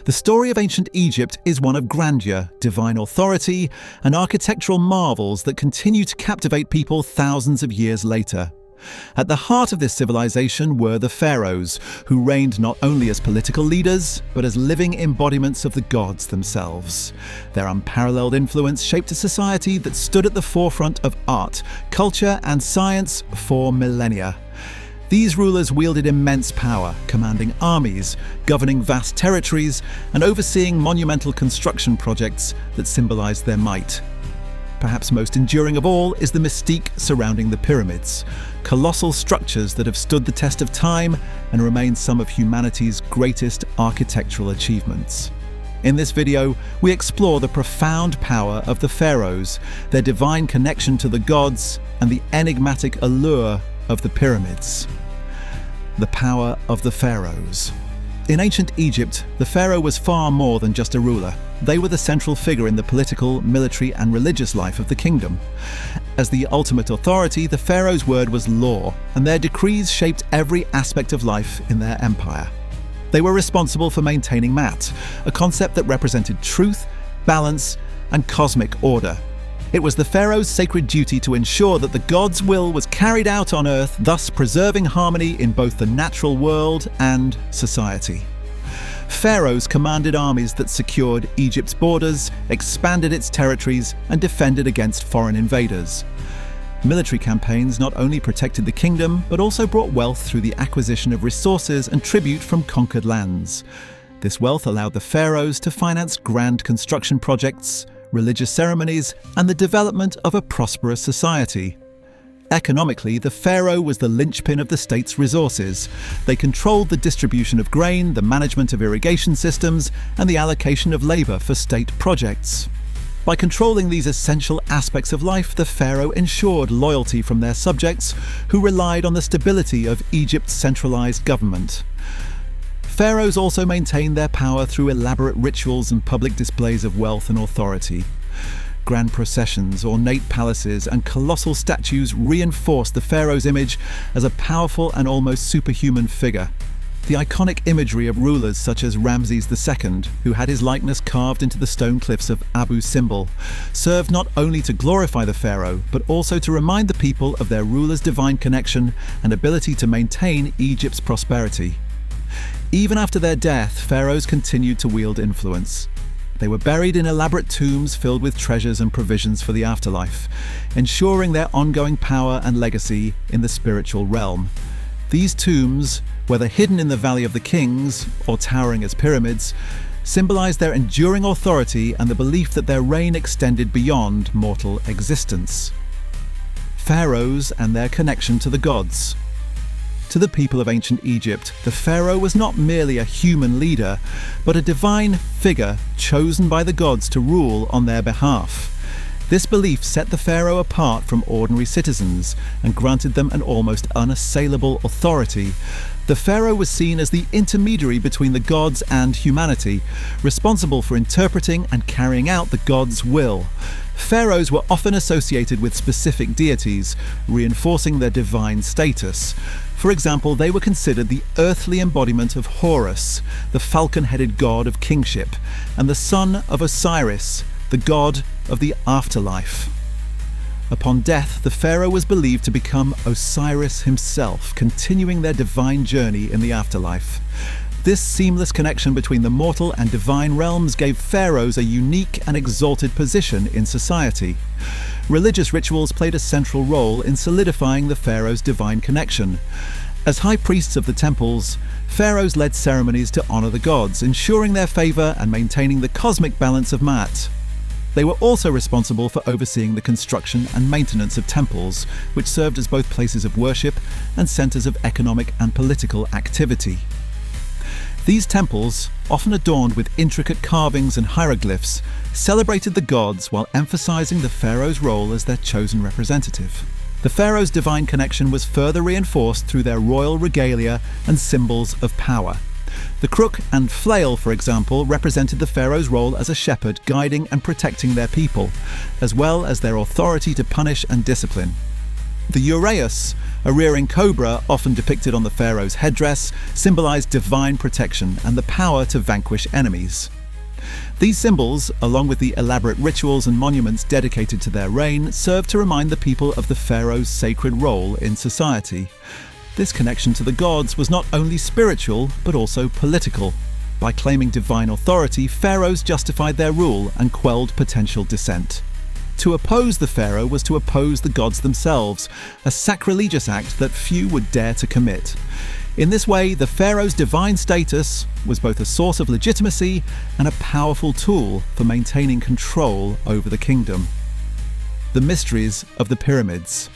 The story of ancient Egypt is one of grandeur, divine authority, and architectural marvels that continue to captivate people thousands of years later. At the heart of this civilization were the pharaohs, who reigned not only as political leaders, but as living embodiments of the gods themselves. Their unparalleled influence shaped a society that stood at the forefront of art, culture, and science for millennia. These rulers wielded immense power, commanding armies, governing vast territories, and overseeing monumental construction projects that symbolized their might. Perhaps most enduring of all is the mystique surrounding the pyramids, colossal structures that have stood the test of time and remain some of humanity's greatest architectural achievements. In this video, we explore the profound power of the pharaohs, their divine connection to the gods, and the enigmatic allure of the pyramids. The power of the pharaohs. In ancient Egypt, the pharaoh was far more than just a ruler. They were the central figure in the political, military, and religious life of the kingdom. As the ultimate authority, the pharaoh's word was law, and their decrees shaped every aspect of life in their empire. They were responsible for maintaining Mat, a concept that represented truth, balance, and cosmic order. It was the pharaoh's sacred duty to ensure that the god's will was carried out on earth, thus preserving harmony in both the natural world and society. Pharaohs commanded armies that secured Egypt's borders, expanded its territories, and defended against foreign invaders. Military campaigns not only protected the kingdom, but also brought wealth through the acquisition of resources and tribute from conquered lands. This wealth allowed the pharaohs to finance grand construction projects, religious ceremonies, and the development of a prosperous society. Economically, the pharaoh was the linchpin of the state's resources. They controlled the distribution of grain, the management of irrigation systems, and the allocation of labor for state projects. By controlling these essential aspects of life, the pharaoh ensured loyalty from their subjects, who relied on the stability of Egypt's centralized government. Pharaohs also maintained their power through elaborate rituals and public displays of wealth and authority. Grand processions, ornate palaces, and colossal statues reinforced the pharaoh's image as a powerful and almost superhuman figure. The iconic imagery of rulers such as Ramses II, who had his likeness carved into the stone cliffs of Abu Simbel, served not only to glorify the pharaoh, but also to remind the people of their ruler's divine connection and ability to maintain Egypt's prosperity. Even after their death, pharaohs continued to wield influence. They were buried in elaborate tombs filled with treasures and provisions for the afterlife, ensuring their ongoing power and legacy in the spiritual realm. These tombs, whether hidden in the Valley of the Kings or towering as pyramids, symbolized their enduring authority and the belief that their reign extended beyond mortal existence. Pharaohs and their connection to the gods. To the people of ancient Egypt, the pharaoh was not merely a human leader, but a divine figure chosen by the gods to rule on their behalf. This belief set the pharaoh apart from ordinary citizens and granted them an almost unassailable authority. The pharaoh was seen as the intermediary between the gods and humanity, responsible for interpreting and carrying out the gods' will. Pharaohs were often associated with specific deities, reinforcing their divine status. For example, they were considered the earthly embodiment of Horus, the falcon-headed god of kingship, and the son of Osiris, the god of the afterlife. Upon death, the pharaoh was believed to become Osiris himself, continuing their divine journey in the afterlife. This seamless connection between the mortal and divine realms gave pharaohs a unique and exalted position in society. Religious rituals played a central role in solidifying the pharaoh's divine connection. As high priests of the temples, pharaohs led ceremonies to honor the gods, ensuring their favor and maintaining the cosmic balance of Mat. They were also responsible for overseeing the construction and maintenance of temples, which served as both places of worship and centers of economic and political activity. These temples, often adorned with intricate carvings and hieroglyphs, celebrated the gods while emphasizing the pharaoh's role as their chosen representative. The pharaoh's divine connection was further reinforced through their royal regalia and symbols of power. The crook and flail, for example, represented the pharaoh's role as a shepherd guiding and protecting their people, as well as their authority to punish and discipline. The uraeus, a rearing cobra often depicted on the pharaoh's headdress, symbolized divine protection and the power to vanquish enemies. These symbols, along with the elaborate rituals and monuments dedicated to their reign, served to remind the people of the pharaoh's sacred role in society. This connection to the gods was not only spiritual, but also political. By claiming divine authority, pharaohs justified their rule and quelled potential dissent. To oppose the pharaoh was to oppose the gods themselves, a sacrilegious act that few would dare to commit. In this way, the pharaoh's divine status was both a source of legitimacy and a powerful tool for maintaining control over the kingdom. The mysteries of the pyramids.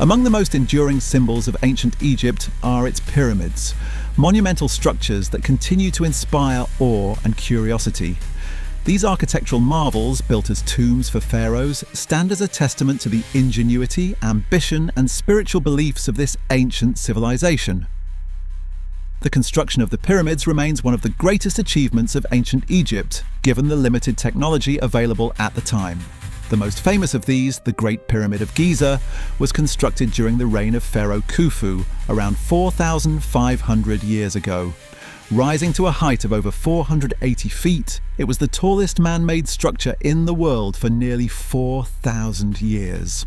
Among the most enduring symbols of ancient Egypt are its pyramids, monumental structures that continue to inspire awe and curiosity. These architectural marvels, built as tombs for pharaohs, stand as a testament to the ingenuity, ambition, and spiritual beliefs of this ancient civilization. The construction of the pyramids remains one of the greatest achievements of ancient Egypt, given the limited technology available at the time. The most famous of these, the Great Pyramid of Giza, was constructed during the reign of Pharaoh Khufu around 4,500 years ago. Rising to a height of over 480 feet, it was the tallest man-made structure in the world for nearly 4,000 years.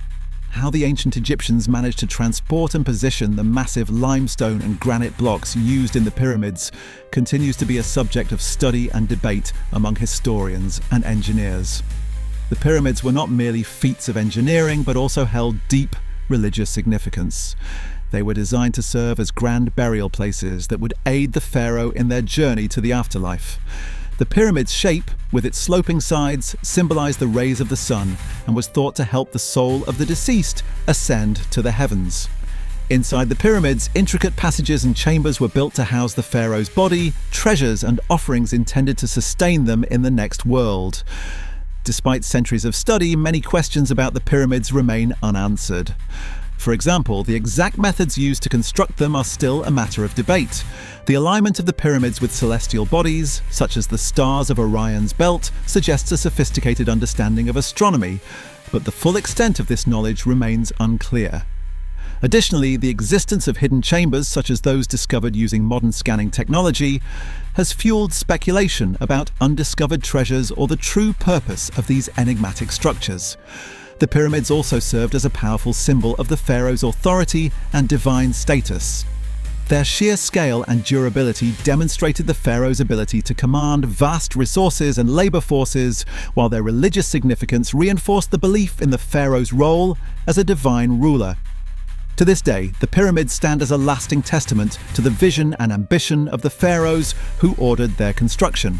How the ancient Egyptians managed to transport and position the massive limestone and granite blocks used in the pyramids continues to be a subject of study and debate among historians and engineers. The pyramids were not merely feats of engineering, but also held deep religious significance. They were designed to serve as grand burial places that would aid the pharaoh in their journey to the afterlife. The pyramid's shape, with its sloping sides, symbolized the rays of the sun and was thought to help the soul of the deceased ascend to the heavens. Inside the pyramids, intricate passages and chambers were built to house the pharaoh's body, treasures and offerings intended to sustain them in the next world. Despite centuries of study, many questions about the pyramids remain unanswered. For example, the exact methods used to construct them are still a matter of debate. The alignment of the pyramids with celestial bodies, such as the stars of Orion's belt, suggests a sophisticated understanding of astronomy, but the full extent of this knowledge remains unclear. Additionally, the existence of hidden chambers, such as those discovered using modern scanning technology, has fueled speculation about undiscovered treasures or the true purpose of these enigmatic structures. The pyramids also served as a powerful symbol of the pharaoh's authority and divine status. Their sheer scale and durability demonstrated the pharaoh's ability to command vast resources and labor forces, while their religious significance reinforced the belief in the pharaoh's role as a divine ruler. To this day, the pyramids stand as a lasting testament to the vision and ambition of the pharaohs who ordered their construction.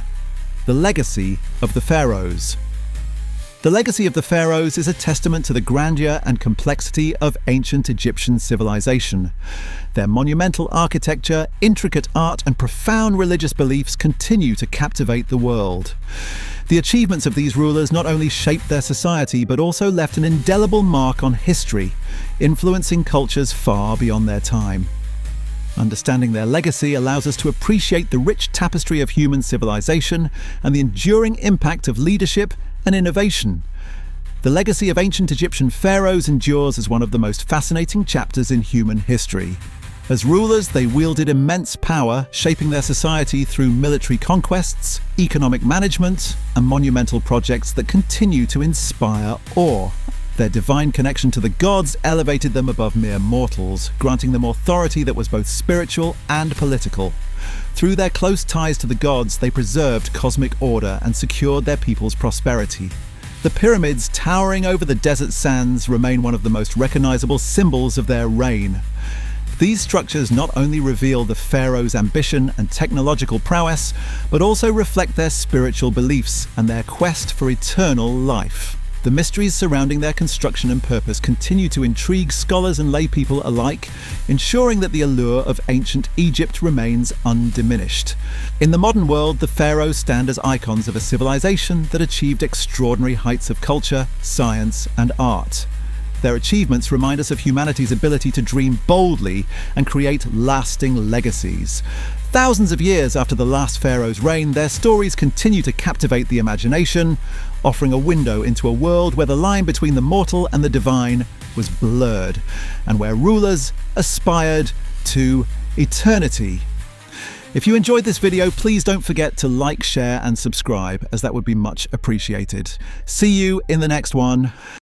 The legacy of the pharaohs. The legacy of the pharaohs is a testament to the grandeur and complexity of ancient Egyptian civilization. Their monumental architecture, intricate art, and profound religious beliefs continue to captivate the world. The achievements of these rulers not only shaped their society, but also left an indelible mark on history, influencing cultures far beyond their time. Understanding their legacy allows us to appreciate the rich tapestry of human civilization and the enduring impact of leadership and innovation. The legacy of ancient Egyptian pharaohs endures as one of the most fascinating chapters in human history. As rulers, they wielded immense power, shaping their society through military conquests, economic management, and monumental projects that continue to inspire awe. Their divine connection to the gods elevated them above mere mortals, granting them authority that was both spiritual and political. Through their close ties to the gods, they preserved cosmic order and secured their people's prosperity. The pyramids, towering over the desert sands, remain one of the most recognizable symbols of their reign. These structures not only reveal the pharaoh's ambition and technological prowess, but also reflect their spiritual beliefs and their quest for eternal life. The mysteries surrounding their construction and purpose continue to intrigue scholars and laypeople alike, ensuring that the allure of ancient Egypt remains undiminished. In the modern world, the pharaohs stand as icons of a civilization that achieved extraordinary heights of culture, science, and art. Their achievements remind us of humanity's ability to dream boldly and create lasting legacies. Thousands of years after the last pharaoh's reign, their stories continue to captivate the imagination, offering a window into a world where the line between the mortal and the divine was blurred, and where rulers aspired to eternity. If you enjoyed this video, please don't forget to like, share and subscribe, as that would be much appreciated. See you in the next one.